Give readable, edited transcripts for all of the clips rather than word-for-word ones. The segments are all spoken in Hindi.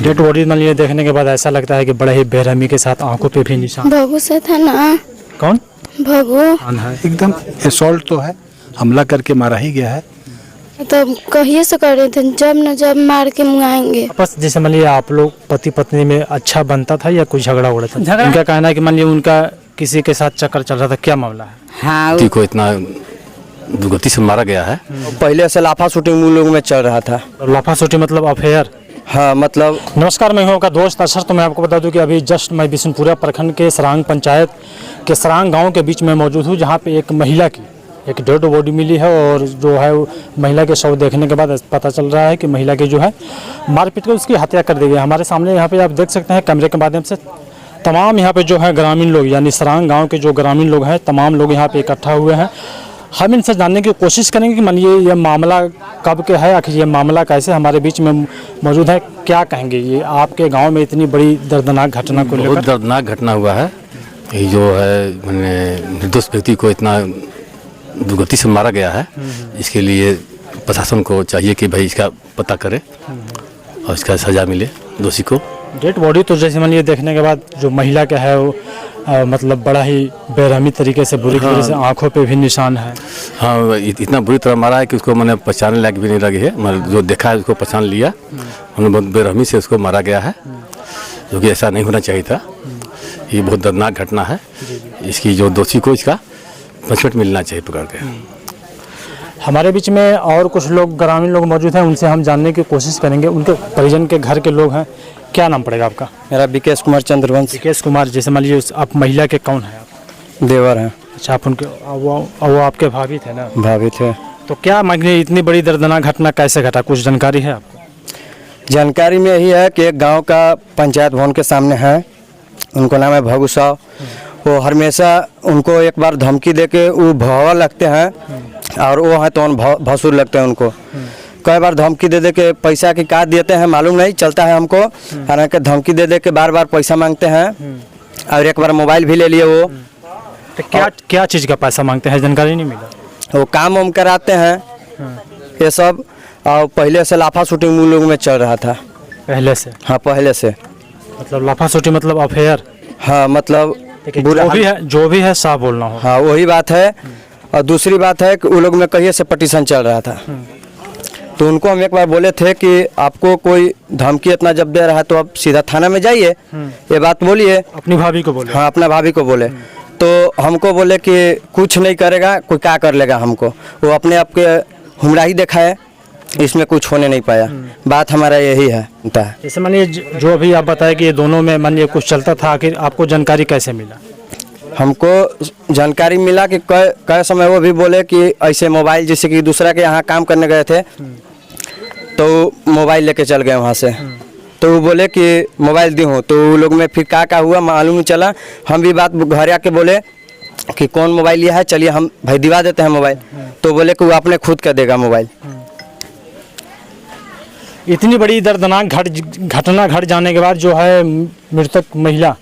डेड बॉडी मान लीजिए देखने के बाद ऐसा लगता है कि बड़े ही बेरहमी के साथ आंखों पे भी निशान। भगू से था ना। कौन? भगू। एकदम असॉल्ट तो है, हमला करके मारा ही गया है। तो कहिए से कर रहे थे जब मार के मुआएंगे। बस जैसे मान लीजिए आप लोग पति पत्नी में अच्छा बनता था या कुछ झगड़ा उड़ा था? उनका कहना है कि मान लीजिए उनका किसी के साथ चक्कर चल रहा था, क्या मामला है? हाँ, को इतना दुर्गति से मारा गया है। पहले से लाफा शूटिंग उन लोगों में चल रहा था। लाफा शूटिंग मतलब अफेयर? हाँ, मतलब। नमस्कार, मैं हूं आपका दोस्त अशर। तो मैं आपको बता दूं कि अभी जस्ट मैं बिशनपुरा प्रखंड के सरांग पंचायत के सरांग गांव के बीच में मौजूद हूं, जहां पे एक महिला की एक डेड बॉडी मिली है। और जो है महिला के शव देखने के बाद पता चल रहा है कि महिला की जो है मारपीट कर उसकी हत्या कर दी गई। हमारे सामने यहाँ पे आप देख सकते हैं कैमरे के माध्यम से तमाम यहाँ पे जो है ग्रामीण लोग, यानी सरांग गाँव के जो ग्रामीण लोग हैं, तमाम लोग यहाँ पे इकट्ठा हुए हैं। हम इनसे जानने की कोशिश करेंगे कि मानिए ये मामला कब के है, आखिर ये मामला कैसे हमारे बीच में मौजूद है, क्या कहेंगे? ये आपके गांव में इतनी बड़ी दर्दनाक घटना को लेकर? बहुत दर्दनाक घटना हुआ है। ये जो है मैंने निर्दोष व्यक्ति को इतना दुर्गति से मारा गया है, इसके लिए प्रशासन को चाहिए कि भाई इसका पता करे और इसका सजा मिले दोषी को। डेड बॉडी तो जैसे मानिए देखने के बाद जो महिला का है वो मतलब बड़ा ही बेरहमी तरीके से, बुरी तरीके से, आंखों पे भी निशान है। हाँ, इतना बुरी तरह मारा है कि उसको मैंने पहचानने लायक भी नहीं लगी है। मतलब जो देखा है उसको पहचान लिया, उन्होंने बहुत बेरहमी से उसको मारा गया है, जो कि ऐसा नहीं होना चाहिए था। ये बहुत दर्दनाक घटना है। इसकी जो दोषी को इसका पंचवट मिलना चाहिए पकड़ के। हमारे बीच में और कुछ लोग ग्रामीण लोग मौजूद हैं, उनसे हम जानने की कोशिश करेंगे। उनके परिजन के घर के लोग हैं। क्या नाम पड़ेगा आपका? मेरा विकेश कुमार चंद्रवंश। विकेश कुमार, जैसे मान लीजिए आप महिला के कौन है? आप देवर हैं। अच्छा, आप उनके वो आपके भाभी थे ना? भाभी थे। तो क्या मांगे इतनी बड़ी दर्दनाक घटना कैसे घटा, कुछ जानकारी है आपको? जानकारी में यही है कि एक गांव का पंचायत भवन के सामने है, उनको नाम है भगू साहब। वो हमेशा उनको एक बार धमकी देके वो भवा लगते हैं और वो है तो भसुर लगते हैं उनको। कई बार धमकी दे के पैसा की काट देते हैं, मालूम नहीं चलता है हमको। हालांकि धमकी दे के बार पैसा मांगते हैं और एक बार मोबाइल भी ले लिए वो। तो क्या चीज़ का पैसा मांगते हैं, जानकारी नहीं मिला। वो काम वाम कराते हैं ये सब। और पहले से लाफा शूटिंग उन लोगों में चल रहा था। पहले से? हाँ, पहले से। मतलब लाफा शूटिंग मतलब अफेयर? हाँ, मतलब जो भी है साफ बोलना हो। हाँ, वही बात है। और दूसरी बात है कि उन लोग में कहिए से पटिशन चल रहा था, तो उनको हम एक बार बोले थे कि आपको कोई धमकी इतना जब दे रहा है तो आप सीधा थाना में जाइए, ये बात बोलिए। अपनी भाभी को बोले? हाँ, अपना भाभी को बोले। तो हमको बोले कि कुछ नहीं करेगा, कोई क्या कर लेगा हमको। वो अपने आप के हुमराही दिखाए, इसमें कुछ होने नहीं पाया। बात हमारा यही है। जैसे मानिए जो अभी आप बताए कि ये दोनों में मानिए कुछ चलता था, आखिर आपको जानकारी कैसे मिला? हमको जानकारी मिला कि कई समय वो भी बोले कि ऐसे मोबाइल, जैसे कि दूसरा के यहाँ काम करने गए थे तो मोबाइल लेके चल गए वहाँ से। तो वो बोले कि मोबाइल दी हूँ, तो वो लोग में फिर क्या हुआ मालूम नहीं चला। हम भी बात घर आके बोले कि कौन मोबाइल लिया है, चलिए हम भाई दिवा देते हैं मोबाइल। तो बोले कि वो अपने खुद का देगा मोबाइल। इतनी बड़ी दर्दनाक घटना घट जाने के बाद जो है मृतक महिला,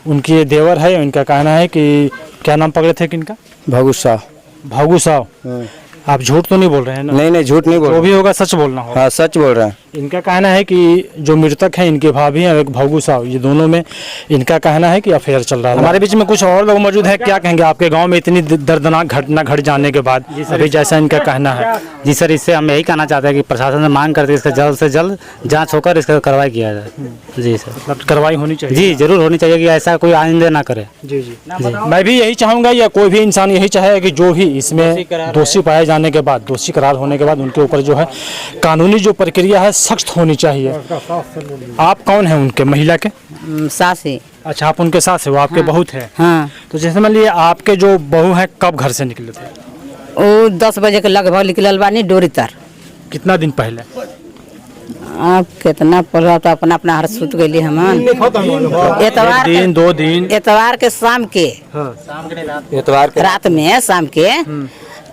उनकी देवर है, उनका कहना है कि क्या नाम पकड़े थे किनका? भगू साहब। भगू साहब। आप झूठ तो नहीं बोल रहे हैं ना? नहीं, झूठ नहीं बोल रहा। जो भी होगा सच बोलना होगा। हाँ, सच बोल रहा है। इनका कहना है कि जो मृतक है इनके भाभी हैं, एक भगू साहब, ये दोनों में इनका कहना है कि अफेयर चल रहा है। हमारे बीच में कुछ और लोग मौजूद है। क्या कहेंगे आपके गांव में इतनी दर्दनाक घटना घट जाने के बाद, अभी जैसा इनका कहना है? जी सर, इससे हम यही कहना चाहते हैं कि प्रशासन से मांग करते इसका जल्द से जल्द जांच होकर इसका कार्रवाई किया जाए। जी सर, मतलब कार्रवाई होनी चाहिए। जी जरूर होनी चाहिए कि ऐसा कोई आइंदा ना करे। जी जी, मैं भी यही चाहूँगा, या कोई भी इंसान यही चाहे कि जो भी इसमें दोषी पाए जाने के बाद, दोषी करार होने के बाद उनके ऊपर जो है कानूनी जो प्रक्रिया है सख्त होनी चाहिए। आप कौन हैं उनके, महिला के? सास है। अच्छा, आप उनके सास है, वो आपके बहू थे? हाँ। तो जैसे मान लीजिए आपके जो बहू है कब घर से निकले थे? वो 10 बजे के लगभग निकलल बानी डोरी तार। कितना दिन पहले? आप कितना पढ़ा तो अपना अपना हर सुत गई हमन। एतवार दिन 2 दिन? एतवार के शाम के, एतवार के रात में शाम के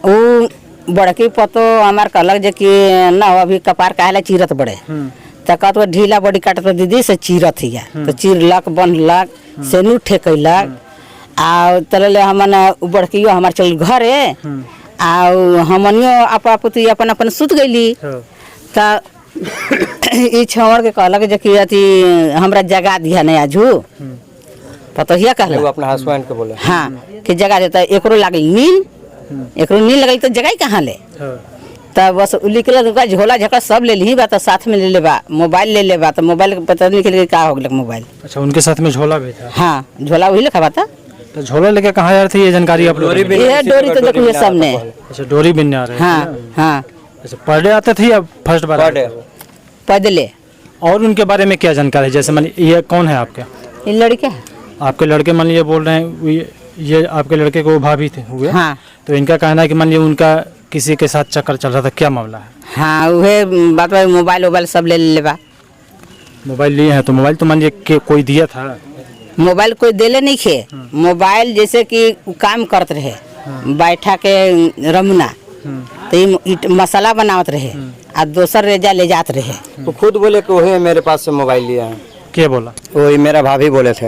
वो बड़की पतो हमार कहलक जे कि ना अभी कपार काहे चीरत बड़े, तक ढीला बड़ी काटत दीदी से चीरत हिया। तो चीरलक, बनलक, सेनू ठेकैलक। आ तले हमन बड़कियो हमार चल घरे, आ हमनियो अपन अपन सुत गईली। त ई छोड़ के कहलक जे कि अथी हमरा जगा दिया नहीं आजू पतोहिया कहला वो अपना हस्बैंड के बोले हाँ कि जगह देता एकरो लागल नींद एकरो नींद लगल तो जगह कहाँ ले तब बस निकल झोला झकड़ा सब ले ली बा तो साथ में ले लेबा मोबाइल ले लेबा तो मोबाइल पता नहीं निकल का हो गया मोबाइल। अच्छा, उनके साथ में झोला भी था? हाँ झोला वही लिखा था। तो झोला लेके कहाँ जा रहे थे ये जानकारी आप लोग? ये डोरी तो देखो ये सामने। अच्छा, डोरी बिनने आ रहे हैं? हाँ हाँ। अच्छा, पर डे आते थे या फर्स्ट बार? पैदले। और उनके बारे में क्या जानकारी? जैसे मान ये कौन है आपके? ये लड़के है। आपके लड़के मान लीजिए बोल रहे हैं ये आपके लड़के को भाभी थे हुए? हाँ। तो इनका कहना है कि मान लीजिए उनका किसी के साथ चक्कर चल रहा था, क्या मामला है? हाँ वह बात मोबाइल सब ले लेबा। मोबाइल लिए हैं तो मोबाइल तो मान लीजिए कोई दिया था? मोबाइल कोई देले नहीं खे। मोबाइल जैसे कि काम करते रहे बैठा के रमुना तो मसाला बनावत रहे आ दोसर रेजा ले जात रहे। वो खुद बोले कि वही मेरे पास से मोबाइल लिया है। क्या बोला? वही मेरा भाभी बोले थे।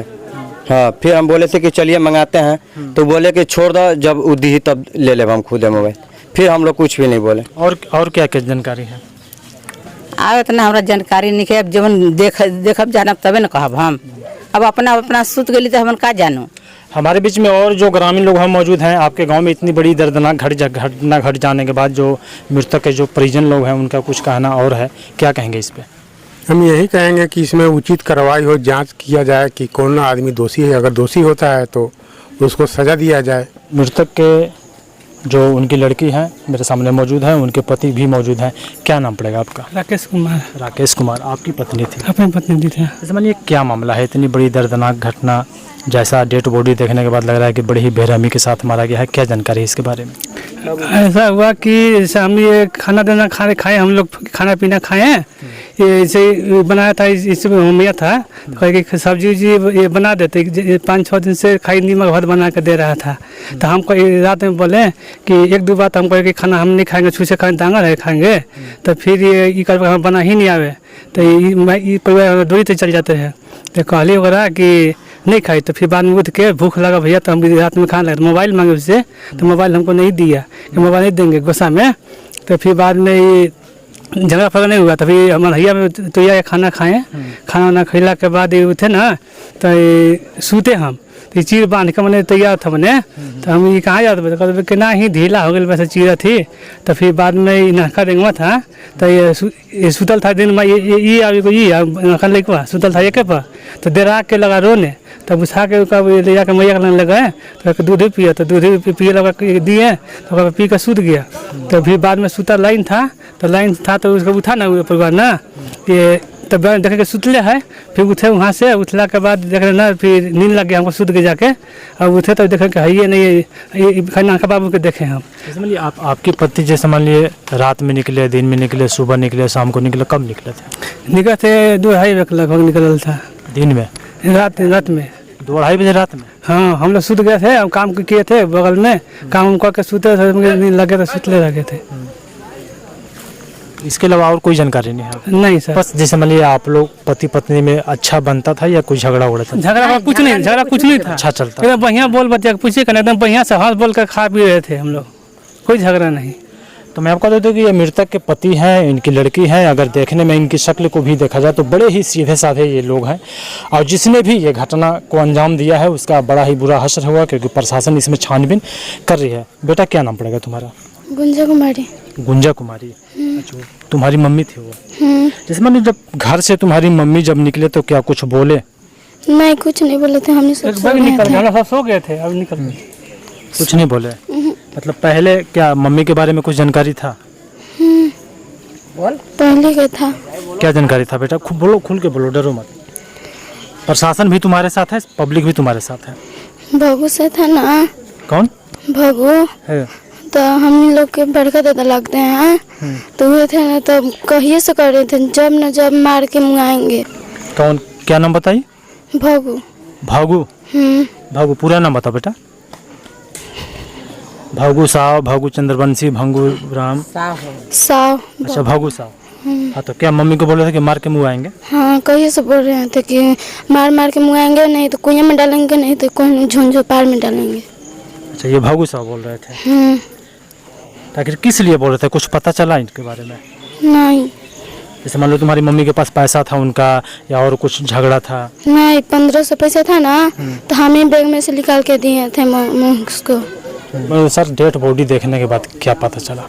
हाँ फिर हम बोले थे कि चलिए मंगाते हैं तो बोले कि छोड़ दो जब उदी तब ले ले हम खुद है मोबाइल। फिर हम लोग कुछ भी नहीं बोले। और क्या क्या जानकारी है? आ इतना हमारा जानकारी नहीं है। जब देखब जानब तबे न कहब हम। अब अपना सुत गली तो हम का जानू। हमारे बीच में और जो ग्रामीण लोग हम मौजूद हैं। आपके गांव में इतनी बड़ी दर्दनाक घटना घट जाने के बाद जो मृतक के जो परिजन लोग हैं उनका कुछ कहना और है, क्या कहेंगे इस पे? हम यही कहेंगे कि इसमें उचित कार्रवाई हो, जांच किया जाए कि कौन आदमी दोषी है। अगर दोषी होता है तो उसको सजा दिया जाए। मृतक के जो उनकी लड़की है मेरे सामने मौजूद है, उनके पति भी मौजूद हैं। क्या नाम पड़ेगा आपका? राकेश कुमार। राकेश कुमार। आपकी पत्नी थी? अपनी पत्नी थी। जैसे मानिए क्या मामला है? इतनी बड़ी दर्दनाक घटना, जैसा डेड बॉडी देखने के बाद लग रहा है कि बड़ी ही बेरहमी के साथ मारा गया है, क्या जानकारी है इसके बारे में? ऐसा हुआ कि जैसे हम ये खाना दाना खाए, हम लोग खाना पीना खाए हैं। ये ऐसे बनाया था, इसमें होमिया था तो कि सब्जी उब्जी ये बना देते। 5-6 दिन से खाई नमक भात बना के दे रहा था। तो हमको रात में बोले कि 1-2 बात हमको कि खाना हम नहीं खाएंगे, छूसे खाएंगे, डांगर है खाएंगे। तो फिर ये कर हम बना ही नहीं आवे तो ये परिवार दूरी से चल जाते हैं। तो कहली वगैरह कि नहीं खाई। तो फिर बाद में उठ के भूख लगा भैया तो हम रात में खाने लगे। मोबाइल मांगे उससे तो मोबाइल हमको नहीं दिया कि मोबाइल नहीं देंगे गुस्सा में। तो फिर बाद में ये झगड़ा फगड़ा नहीं हुआ। तो फिर हम भैया में तो यह खाना खाएँ। खाना वाना खिला के बाद ये उठे ना तो ये सूते हम तो चीर बांध के मैंने तैयार था मैंने। तो हम ये कहाँ जाते कहते कि ना ही ढीला हो गया वैसे चीरा थी। तो फिर बाद में ये नहका देंगे था तो ये सुतल था दिन में ये नहका लेके सुतल था एक पर। तो देरा के लगा रोने तब उठा के ले जाकर मैया के लगे तो दूध पिया। तो दूध पिए लगा दिए तो पी कर सूत गया। तो फिर बाद में सूता लाइन था तो उसको उठा ना परिवार ना ये तब देखे के सुतले है। फिर उठे वहाँ से उठला के बाद देखे ना फिर नींद लग गया हमको सूत के जाके। अब उठे तो देखे कि है ये नहीं खाना का बाबू के देखे हम। जैसे मान लीजिए आपके पति जैसे मान लीजिए रात में निकले, दिन में निकले, सुबह निकले, शाम को निकले, कब निकले थे? निकले थे 2-2:30 बजे लगभग निकल था। दिन में? रात में 2-2:30 बजे रात में? हाँ हम लोग सूत गए थे। हम काम किए थे बगल में, काम करके सूते थे, नींद लगे तो सुतले रखे थे। इसके अलावा और कोई जानकारी नहीं है? नहीं सर। बस जैसे मान लीजिए आप लोग पति पत्नी में अच्छा बनता था या कोई झगड़ा उड़ा था? झगड़ा कुछ नहीं था। अच्छा चलता? एकदम बढ़िया बोल बतिया पूछिए एकदम बढ़िया से हंस बोल कर खा पी रहे थे हम लोग, कोई झगड़ा नहीं। तो मैं आपको बता दूं कि ये मृतक के पति हैं, इनकी लड़की है। अगर देखने में इनकी शक्ल को भी देखा जाए तो बड़े ही सीधे साधे ये लोग हैं। और जिसने भी ये घटना को अंजाम दिया है उसका बड़ा ही बुरा हश्र हुआ क्योंकि प्रशासन इसमें छानबीन कर रही है। बेटा क्या नाम पड़ेगा तुम्हारा? गुंजा कुमारी। गुंजा कुमारी। अच्छा, तुम्हारी मम्मी थी वो? जैसे मैंने जब घर से तुम्हारी मम्मी जब निकले तो क्या कुछ बोले? नहीं कुछ नहीं बोले थे। हमने सब सो गए थे। अब निकल गए। कुछ नहीं बोले? मतलब पहले क्या मम्मी के बारे में कुछ जानकारी था? पहले का था। क्या जानकारी था बेटा? बोलो, खुल के बोलो, डरो मत। प्रशासन भी तुम्हारे साथ है, पब्लिक भी तुम्हारे साथ है? भगू से था ना। कौन? भगू है। तो हम लोग के बड़का दादा लगते हैं तो हुए थे ना तब कहिए से कर रहे थे जब मार के मुआएंगे। कौन? क्या नाम बताइए? भगू। भागू? भागू पूरा नाम बताओ बेटा। भागू साव, भागू चंद्रवंशी, भागू राम साव। अच्छा भागू साव। हाँ तो क्या मम्मी को बोले थे कि मार के मुआएंगे? हाँ कहिए से बोल रहे थे कि मार के मुआएंगे, नहीं तो कुएं में डालेंगे, नहीं तो कोई झुंझो पार में डालेंगे। अच्छा ये भागू साव बोल रहे थे? आखिर किस लिए बोल रहे थे? कुछ पता चला इनके बारे में? नहीं। जैसे मान लो तुम्हारी मम्मी के पास पैसा था उनका या और कुछ झगड़ा था? नहीं, 1500 पैसा था ना, तो हम ही बैग में से निकाल के दिए थे उसको। सर डेड बॉडी देखने के बाद क्या पता चला?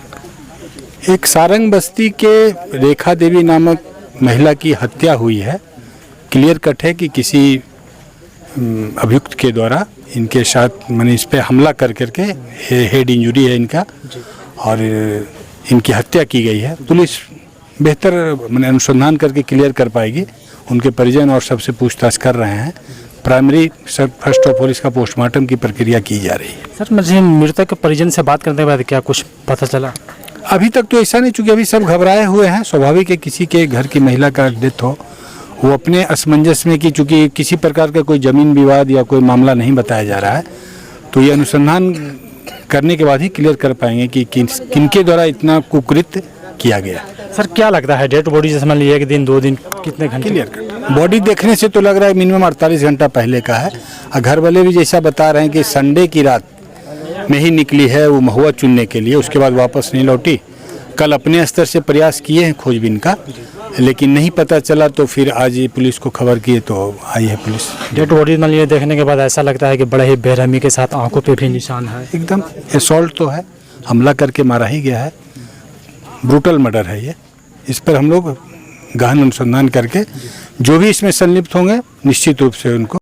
एक सारंग बस्ती के रेखा देवी नामक महिला की हत्या हुई है। क्लियर कट है कि किसी अभियुक्त के द्वारा इनके साथ मैंने इस पे हमला कर करके हेड इंजरी है इनका और इनकी हत्या की गई है। पुलिस बेहतर मैंने अनुसंधान करके क्लियर कर पाएगी। उनके परिजन और सबसे पूछताछ कर रहे हैं। प्राइमरी फर्स्ट ऑफ ऑल इसका पोस्टमार्टम की प्रक्रिया की जा रही है। सर मुझे मृतक के परिजन से बात करने के बाद क्या कुछ पता चला? अभी तक तो ऐसा नहीं, चूंकि अभी सब घबराए हुए हैं। स्वाभाविक है किसी के घर की महिला का डेथ हो, वो अपने असमंजस में कि चूंकि किसी प्रकार का कोई जमीन विवाद या कोई मामला नहीं बताया जा रहा है, तो ये अनुसंधान करने के बाद ही क्लियर कर पाएंगे कि किनके द्वारा इतना कुकृत्य किया गया। सर क्या लगता है डेड बॉडी जैसे मान लीजिए 1 दिन 2 दिन कितने घंटे? क्लियर कर, बॉडी देखने से तो लग रहा है मिनिमम 48 घंटा पहले का है। और घर वाले भी जैसा बता रहे हैं कि संडे की रात में ही निकली है वो महुआ चुनने के लिए, उसके बाद वापस नहीं लौटी। कल अपने स्तर से प्रयास किए हैं खोजबीन का, लेकिन नहीं पता चला, तो फिर आज ये पुलिस को खबर किए तो आई है पुलिस। डेड बॉडी मान लीजिए देखने के बाद ऐसा लगता है कि बड़े ही बेरहमी के साथ आंखों पे भी निशान है। एकदम असॉल्ट तो है, हमला करके मारा ही गया है, ब्रूटल मर्डर है ये। इस पर हम लोग गहन अनुसंधान करके जो भी इसमें संलिप्त होंगे निश्चित रूप से उनको